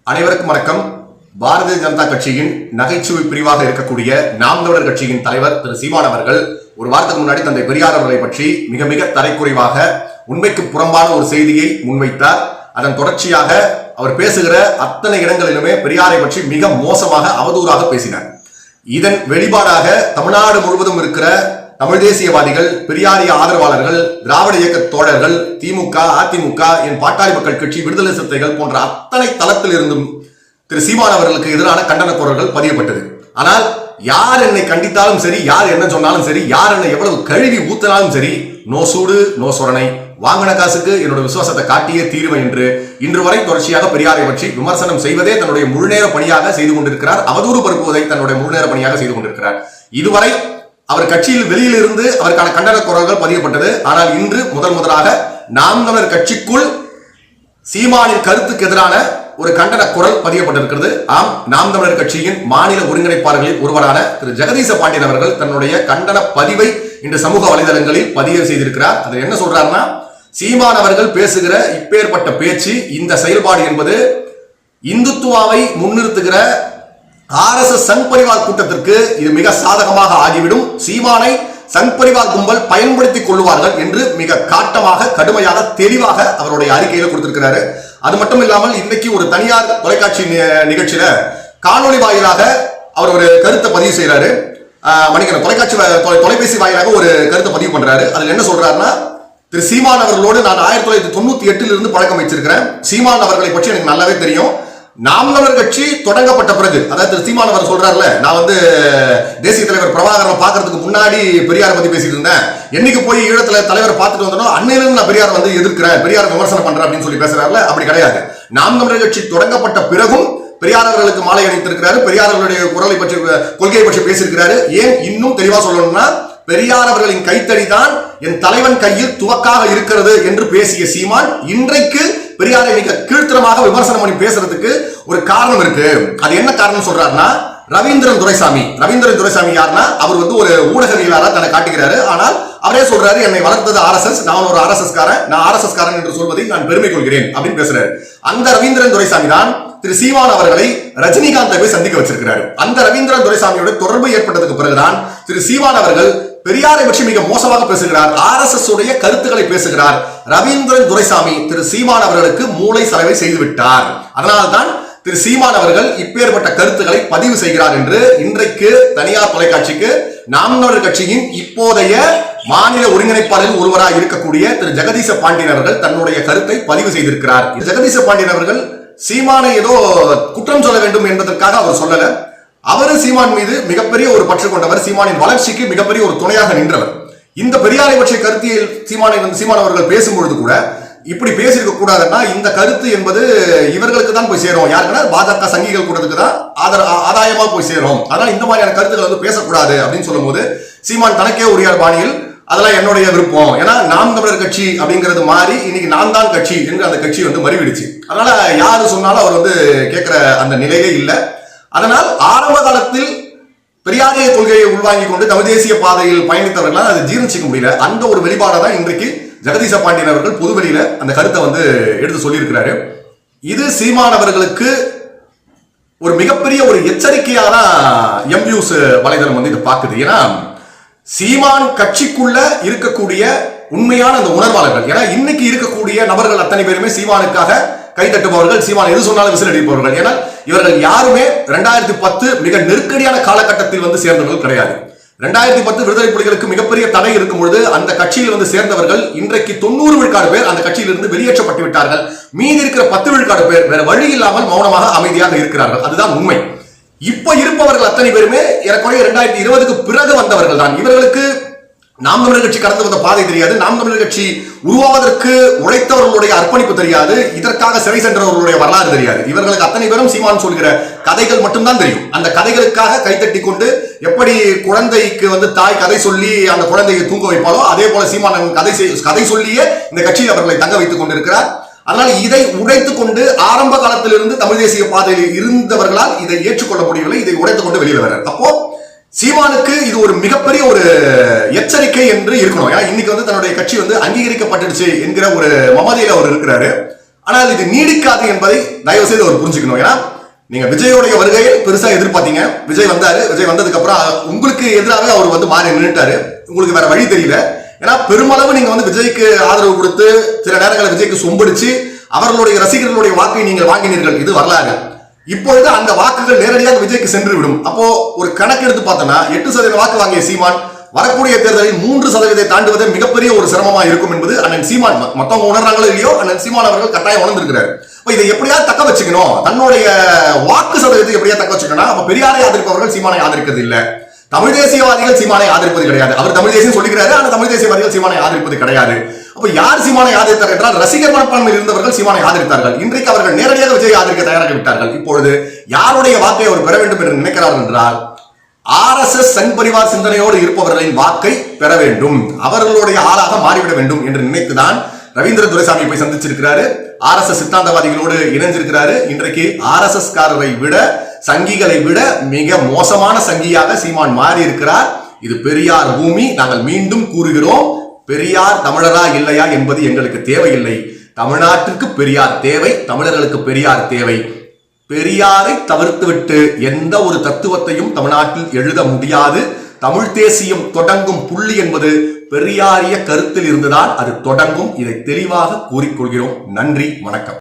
அனைவருக்கும் வணக்கம். பாரதிய ஜனதா கட்சியின் நகைச்சுவை பிரிவாக இருக்கக்கூடிய நாம் தமிழர் கட்சியின் தலைவர் திரு சீமான் அவர்கள் ஒரு வாரத்துக்கு முன்னாடி தந்தை பெரியார் அவர்களை பற்றி மிக மிக தரைக்குறைவாக உண்மைக்கு புறம்பான ஒரு செய்தியை முன்வைத்தார். அதன் தொடர்ச்சியாக அவர் பேசுகிற அத்தனை இடங்களிலுமே பெரியாரை பற்றி மிக மோசமாக அவதூறாக பேசினார். இதன் வெளிப்பாடாக தமிழ்நாடு முழுவதும் இருக்கிற தமிழ் தேசியவாதிகள், பெரியாரிய ஆதரவாளர்கள், திராவிட இயக்க தோழர்கள், திமுக, அதிமுக, என் பாட்டாளி மக்கள் கட்சி, விடுதலை சிறுத்தைகள் போன்ற அத்தனை தளத்தில் இருந்தும் திரு சீமான் அவர்களுக்கு எதிரான கண்டன குரல்கள் பதியப்பட்டது. ஆனால் யார் என்னை கண்டித்தாலும் சரி, யார் என்ன சொன்னாலும் சரி, யார் என்னை எவ்வளவு கழுவி ஊத்தினாலும் சரி, நோ சூடு நோ சொரணை, வாங்கின காசுக்கு என்னோட விசுவாசத்தை காட்டியே தீர்வை என்று இன்று வரை தொடர்ச்சியாக பெரியாரை பற்றி விமர்சனம் செய்வதே தன்னுடைய முழுநேர பணியாக செய்து கொண்டிருக்கிறார். அவதூறு பரப்புவதை தன்னுடைய முழுநேர பணியாக செய்து கொண்டிருக்கிறார். இதுவரை அவர் கட்சியில் வெளியில் இருந்து அவருக்கான கண்டன குரல்கள் பதியப்பட்டது. ஆனால் இன்று முதலாக நாம் தமிழர் கட்சிக்குள் சீமானின் கருத்துக்கு எதிரான ஒரு கண்டன குரல் பதியப்பட்டிருக்கிறது. ஆம், நாம் தமிழர் கட்சியின் மாநில ஒருங்கிணைப்பாளர்களில் ஒருவரான திரு ஜெகதீச பாண்டியன் அவர்கள் தன்னுடைய கண்டன பதிவை இன்று சமூக வலைதளங்களில் பதிவு செய்திருக்கிறார். அது என்ன சொல்றாருன்னா, சீமான் அவர்கள் பேசுகிற இப்பேற்பட்ட பேச்சு, இந்த செயல்பாடு என்பது இந்துத்துவாவை முன்னிறுத்துகிற RSS சங் பரிவார் கூட்டத்திற்கு இது மிக சாதகமாக ஆகிவிடும். சீமானை சங் பரிவார் கும்பல் பயன்படுத்திக் கொள்வார்கள் என்று மிக காட்டமாக, கடுமையாக, தெளிவாக அவருடைய அறிக்கையில கொடுத்திருக்கிறாரு. அது மட்டும் இல்லாமல் இன்னைக்கு ஒரு தனியார் தொலைக்காட்சி நிகழ்ச்சியில காணொலி வாயிலாக அவர் ஒரு கருத்தை பதிவு செய்யறாரு. தொலைபேசி வாயிலாக ஒரு கருத்தை பதிவு பண்றாரு. அதுல என்ன சொல்றாருன்னா, திரு சீமான் அவர்களோடு நான் 1998 இருந்து பழக்கம் வச்சிருக்கிறேன். சீமான் அவர்களை பற்றி எனக்கு நல்லாவே தெரியும். நாம் தமிழர் கட்சி தொடங்கப்பட்ட பிறகு, அதாவது சீமான் அவர் சொல்றாருல, நான் தேசிய தலைவர் பிரபாகரனை பாக்குறதுக்கு முன்னாடி பெரியாரை பத்தி பேசிட்டு இருந்தேன். என்னைக்கு போய் ஈழத்துல தலைவரை பார்த்துட்டு வந்தோம், அன்னையிலிருந்து நான் பெரியார் எதிர்க்கிறேன், பெரியார் விமர்சனம் பண்றேன் அப்படின்னு சொல்லி பேசுறாருல. அப்படி கிடையாது. நாம் தமிழர் கட்சி தொடங்கப்பட்ட பிறகும் பெரியார் அவர்களுக்கு மாலை அணித்திருக்கிறாரு. பெரியார் அவர்களுடைய குரலை பற்றி, கொள்கையை பற்றி பேசியிருக்கிறாரு. ஏன் இன்னும் தெளிவா சொல்லணும்னா, பெரியார் அவர்களின் கைத்தடிதான் என் தலைவன் கையில் துவக்காக இருக்கிறது என்று பேசிய சீமான் இன்றைக்கு பெரியாரை மிக கீழ்த்தரமாக விமர்சனம் பண்ணி பேசுறதுக்கு ஒரு காரணம் இருக்கு. அது என்ன காரணம் சொல்றாருன்னா, ரவீந்திரன் துரைசாமி யாருன்னா, அவர் ஒரு ஊடகவியலாளரா தன்னை காட்டுகிறாரு. ஆனால் அவரே சொல்றாரு, என்னை வளர்த்தது RSS, நான் ஒரு RSS காரன், நான் RSS காரன் என்று சொல்வதை நான் பெருமை கொள்கிறேன் அப்படின்னு பேசுறாரு. அந்த ரவீந்திரன் துரைசாமி தான் திரு சீமான் அவர்களை ரஜினிகாந்தை போய் சந்திக்க வச்சிருக்கிறாரு. அந்த ரவீந்திரன் துரைசாமியோட தொடர்பு ஏற்பட்டதுக்கு பிறகுதான் திரு சீமான் அவர்கள் பெரியாரை பற்றி மிக மோசமாக பேசுகிறார், RSS உடைய கருத்துக்களை பேசுகிறார். ரவீந்திரன் துரைசாமி திரு சீமான் அவர்களுக்கு மூளை சலவை செய்துவிட்டார். அதனால்தான் திரு சீமான் அவர்கள் இப்பேற்பட்ட கருத்துக்களை பதிவு செய்கிறார் என்று இன்றைக்கு தனியார் தொலைக்காட்சிக்கு நாம் தமிழர் கட்சியின் இப்போதைய மாநில ஒருங்கிணைப்பாளரில் ஒருவராக இருக்கக்கூடிய திரு ஜெகதீச பாண்டியன் அவர்கள் தன்னுடைய கருத்தை பதிவு செய்திருக்கிறார். ஜெகதீச பாண்டியன் அவர்கள் சீமானை ஏதோ குற்றம் சொல்ல வேண்டும் என்பதற்காக அவர் சொல்லல. அவரு சீமான் மீது மிகப்பெரிய ஒரு பற்று கொண்டவர், சீமானின் வளர்ச்சிக்கு மிகப்பெரிய ஒரு துணையாக நின்றவர். இந்த பெரியாரை பற்றிய கருத்தியல் சீமான் அவர்கள் பேசும்பொழுது கூட இப்படி பேசியிருக்க கூடாதுன்னா, இந்த கருத்து என்பது இவர்களுக்கு தான் போய் சேரும். யாருக்குன்னா பாஜக சங்கிகள் கூட்டத்துக்கு தான் ஆதாயமா போய் சேரும். அதனால இந்த மாதிரியான கருத்துக்கள் பேசக்கூடாது அப்படின்னு சொல்லும் போது சீமான் தனக்கே உரிய பாணியில், அதெல்லாம் என்னுடைய விருப்பம், ஏன்னா நாம் தமிழர் கட்சி அப்படிங்கிறது மாறி இன்னைக்கு நான் தான் கட்சி என்று அந்த கட்சி மறிவிடுச்சு. அதனால யாரு சொன்னாலும் அவர் கேட்கிற அந்த நிலையே இல்லை. அதனால் ஆரம்ப காலத்தில் பெரியாரிய கொள்கையை உள்வாங்கிக் கொண்டு தமிழ் தேசிய பாதையில் பயணித்தவர்களால் அதை ஜீர்ணிச்சிக்க முடியல. அந்த ஒரு வெளிப்பாடை தான் இன்றைக்கு ஜெகதீச பாண்டியன் அவர்கள் பொதுவெளியில அந்த கருத்தை எடுத்து சொல்லியிருக்கிறாரு. இது சீமான் அவர்களுக்கு ஒரு மிகப்பெரிய ஒரு எச்சரிக்கையா தான் எம்யூஸ் வலைதளம் இதை பார்க்குது. ஏன்னா சீமான் கட்சிக்குள்ள இருக்கக்கூடிய உண்மையான அந்த உணர்வாளர்கள், ஏன்னா இன்னைக்கு இருக்கக்கூடிய நபர்கள் அத்தனை பேருமே சீமானுக்காக கைதட்டுபவர்கள், சீமான் எது சொன்னாலும் விசில் அடிப்பவர்கள். ஏன்னா இவர்கள் யாருமே 2010 மிக நெருக்கடியான காலகட்டத்தில் சேர்ந்தவர்கள் கிடையாது. 2010 விடுதலை புலிகளுக்கு மிகப்பெரிய தடை இருக்கும் பொழுது அந்த கட்சியில் சேர்ந்தவர்கள் இன்றைக்கு 90 விழுக்காடு பேர் அந்த கட்சியிலிருந்து வெளியேற்றப்பட்டு விட்டார்கள். மீதி இருக்கிற 10 விழுக்காடு பேர் வேற வழி இல்லாமல் மௌனமாக அமைதியாக இருக்கிறார்கள். அதுதான் உண்மை. இப்ப இருப்பவர்கள் அத்தனை பேருமே ஏறக்குறைய 2020க்கு பிறகு வந்தவர்கள் தான். இவர்களுக்கு நாம் தமிழர் கட்சி கடந்து வந்த பாதை தெரியாது, நாம் தமிழர் கட்சி உருவாவதற்கு உழைத்தவர்களுடைய அர்ப்பணிப்பு தெரியாது, இதற்காக சிறை சென்றவர்களுடைய வரலாறு தெரியாது. இவர்களுக்கு அத்தனை பேரும் சீமான் சொல்கிற கதைகள் மட்டும்தான் தெரியும். அந்த கதைகளுக்காக கைத்தட்டி கொண்டு எப்படி குழந்தைக்கு தாய் கதை சொல்லி அந்த குழந்தையை தூங்க வைப்பாலோ அதே போல சீமான் கதை சொல்லியே இந்த கட்சியில் அவர்களை தங்க வைத்துக் கொண்டிருக்கிறார். அதனால் இதை உடைத்துக் கொண்டு ஆரம்ப காலத்திலிருந்து தமிழ் தேசிய பாதையில் இருந்தவர்களால் இதை ஏற்றுக்கொள்ள முடியவில்லை. இதை உடைத்துக் கொண்டு வெளியில் வர்றார். அப்போ சீமானுக்கு இது ஒரு மிகப்பெரிய ஒரு எச்சரிக்கை என்று இருக்கணும். ஏன்னா இன்னைக்கு தன்னுடைய கட்சி அங்கீகரிக்கப்பட்டுடுச்சு என்கிற ஒரு மமதையில அவர் இருக்கிறாரு. ஆனால் இது நீடிக்காது என்பதை தயவு செய்து அவர் புரிஞ்சுக்கணும். ஏன்னா நீங்க விஜயோடைய வருகையை பெருசா எதிர்பார்த்தீங்க. விஜய் வந்தாரு. விஜய் வந்ததுக்கு அப்புறம் உங்களுக்கு எதிராக அவர் வந்து மாறி நின்றுட்டாரு. உங்களுக்கு வேற வழி தெரியல. ஏன்னா பெருமளவு நீங்க வந்து விஜய்க்கு ஆதரவு கொடுத்து சில நேரங்களில் விஜய்க்கு சொம்படிச்சு அவர்களுடைய ரசிகர்களுடைய வாக்கை நீங்கள் வாங்கினீர்கள். இது வரலாறு. இப்பொழுது அந்த வாக்குகள் நேரடியாக விஜய்க்கு சென்று விடும். அப்போ ஒரு கணக்கு எடுத்து பார்த்தோம்னா 8% வாக்கு வாங்கிய சீமான் வரக்கூடிய தேர்தலில் 3% தாண்டுவதே மிகப்பெரிய ஒரு சிரமமா இருக்கும் என்பது அண்ணன் சீமான் மத்தவங்க உணர்றாங்களோ இல்லையோ அண்ணன் சீமான் அவர்கள் கட்டாயம் உணர்ந்திருக்கிறார். இதை எப்படியாவது தக்க வச்சுக்கணும், தன்னுடைய வாக்கு சதவீதத்தை எப்படியா தக்க வச்சுக்கணும். அப்ப பெரியாரை ஆதரிப்பவர்கள் சீமானை ஆதரிக்கிறது இல்ல, தமிழ் தேசியவாதிகள் சீமானை ஆதரிப்பது கிடையாது. அவர் தமிழ் தேசியம் சொல்லிக்கிறாரு, ஆனா தமிழ் தேசியவாதிகள் சீமானை ஆதரிப்பது கிடையாது. அப்ப யார் சீமானை ஆதரித்தார் என்றால் ரசிகர் மனப்பான்மையில் இருந்தவர்கள் சீமானை ஆதரித்தார்கள். இன்றைக்கு அவர்கள் நேரடியாக விஜய் ஆதரிக்க தயாராகி விட்டார்கள். இப்பொழுது யாருடைய வாக்கை அவர் பெற வேண்டும் என்று நினைக்கிறார் என்றால் RSS சங் பரிவார் சிந்தனையோடு இருப்பவர்களின் வாக்கை பெற வேண்டும், அவர்களுடைய ஆளாக மாறிவிட வேண்டும் என்று நினைத்துதான் ரவீந்திர துரைசாமி போய் சந்திச்சிருக்கிறாரு. RSS சித்தாந்தவாதிகளோடு இணைஞ்சிருக்கிறாரு. இன்றைக்கு RSS காரரை விட சங்கிகளை விட மிக மோசமான சங்கியாக சீமான் மாறி இருக்கிறார். இது பெரியார் பூமி. நாங்கள் மீண்டும் கூறுகிறோம், பெரியார் தமிழரா இல்லையா என்பது எங்களுக்கு தேவையில்லை. தமிழ்நாட்டிற்கு பெரியார் தேவை, தமிழர்களுக்கு பெரியார் தேவை. பெரியாரை தவிர்த்துவிட்டு எந்த ஒரு தத்துவத்தையும் தமிழ்நாட்டில் எழுத முடியாது. தமிழ் தேசியம் தொடங்கும் புள்ளி என்பது பெரியாரிய கருத்தில் இருந்துதான் அது தொடங்கும். இதை தெளிவாக கூறிக்கொள்கிறோம். நன்றி, வணக்கம்.